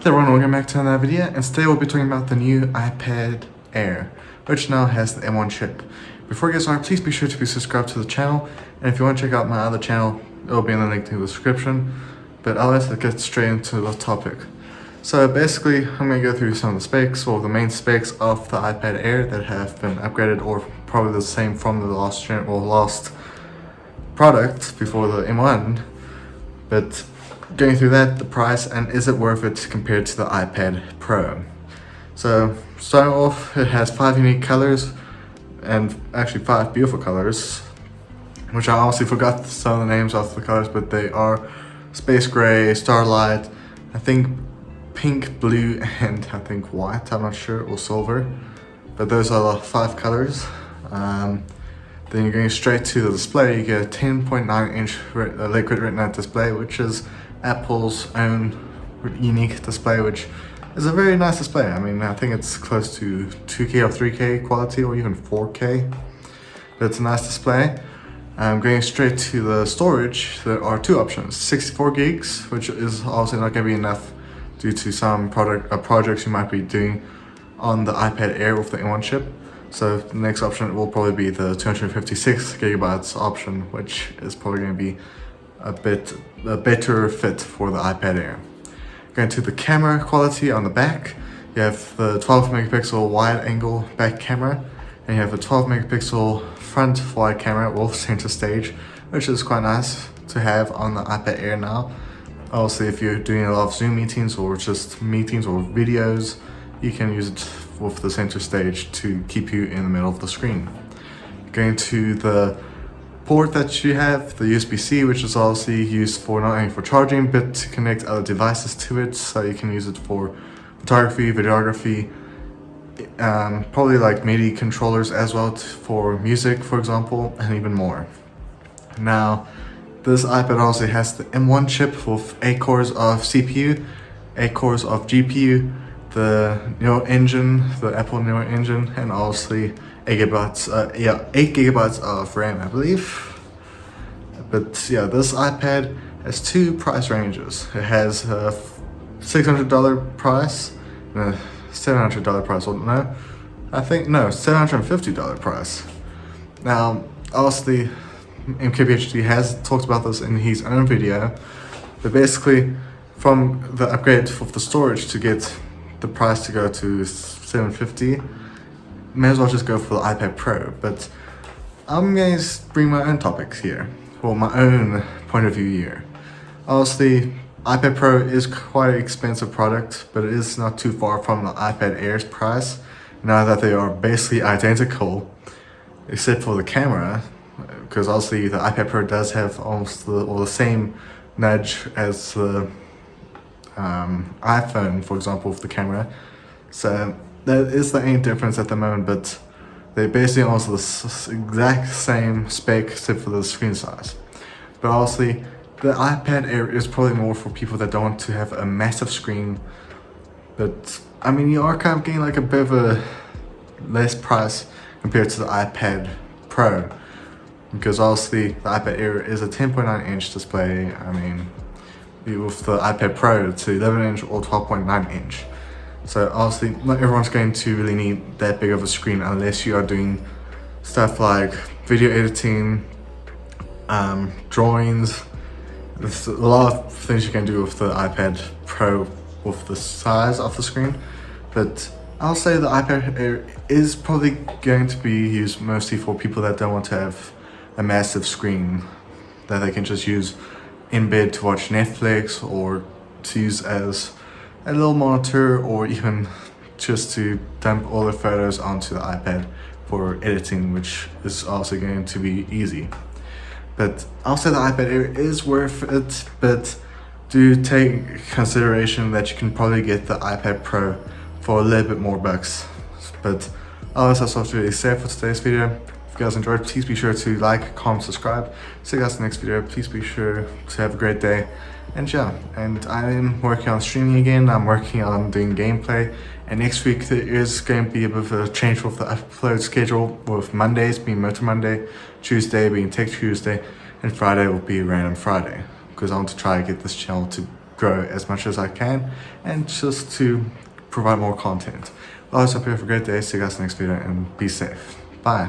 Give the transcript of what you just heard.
Hey everyone, welcome back to another video, and today we'll be talking about the new iPad Air, which now has the M1 chip. Before we get started, please be sure to be subscribed to the channel, and if you want to check out my other channel, it will be in the link in the description. But let's get straight into the topic. So basically, I'm going to go through some of the specs, or the main specs of the iPad Air that have been upgraded, or probably the same from the last product before the M1. But going through that, the price, and is it worth it compared to the iPad Pro. So starting off, it has 5 unique colors, and actually 5 beautiful colors, which I honestly forgot some of the names of the colors, but they are space gray, starlight, I think pink, blue, and I think white, I'm not sure, or silver. But those are the 5 colors. Then you're going straight to the display. You get a 10.9 inch liquid retina display, which is Apple's own unique display, which is a very nice display. I mean, I think it's close to 2K or 3K quality, or even 4K, but it's a nice display. Going straight to the storage, there are 2 options: 64 gigs, which is also not going to be enough due to some projects you might be doing on the iPad Air with the M1 chip. So the next option will probably be the 256 gigabytes option, which is probably going to be a better fit for the iPad Air. Going to the camera quality on the back, you have the 12 megapixel wide angle back camera, and you have a 12 megapixel front wide camera with center stage, which is quite nice to have on the iPad Air now. Also, if you're doing a lot of Zoom meetings or just meetings or videos, you can use it with the center stage to keep you in the middle of the screen. Going to the port that you have, the USB-C, which is also used for not only for charging, but to connect other devices to it, so you can use it for photography, videography, probably like MIDI controllers as well for music, for example, and even more. Now, this iPad also has the M1 chip with 8 cores of CPU, 8 cores of GPU, the Neural Engine, the Apple Neural Engine, and obviously 8 gigabytes of RAM, I believe. But yeah, this iPad has 2 price ranges. It has a $600 price and a $700 price, or no, I think, no, $750 price. Now, obviously, MKBHD has talked about this in his own video, but basically, from the upgrade of the storage to get the price to go to $750, may as well just go for the iPad Pro. But I'm going to bring my own topics here, or my own point of view here. Obviously, iPad Pro is quite an expensive product, but it is not too far from the iPad Air's price, now that they are basically identical, except for the camera, because obviously the iPad Pro does have almost the same nudge as the iPhone, for example, with the camera. So that is the only difference at the moment, but they're basically also the exact same spec except for the screen size. But obviously, the iPad Air is probably more for people that don't want to have a massive screen. But I mean, you are kind of getting like a bit of a less price compared to the iPad Pro, because obviously the iPad Air is a 10.9 inch display. I mean, with the iPad Pro to 11 inch or 12.9 inch. So obviously not everyone's going to really need that big of a screen unless you are doing stuff like video editing, drawings. There's a lot of things you can do with the iPad Pro with the size of the screen. But I'll say the iPad Air is probably going to be used mostly for people that don't want to have a massive screen that they can just use in bed to watch Netflix, or to use as a little monitor, or even just to dump all the photos onto the iPad for editing, which is also going to be easy. But I'll say the iPad Air is worth it, but do take consideration that you can probably get the iPad Pro for a little bit more bucks. But that's all to really say for today's video. If you guys enjoyed, please be sure to like, comment, subscribe. See you guys in the next video. Please be sure to have a great day. And yeah, and I am working on streaming again. I'm working on doing gameplay. And next week there is going to be a bit of a change with the upload schedule, with Mondays being Motor Monday, Tuesday being Tech Tuesday, and Friday will be Random Friday. Because I want to try to get this channel to grow as much as I can and just to provide more content. I also hope you have a great day. See you guys in the next video and be safe. Bye.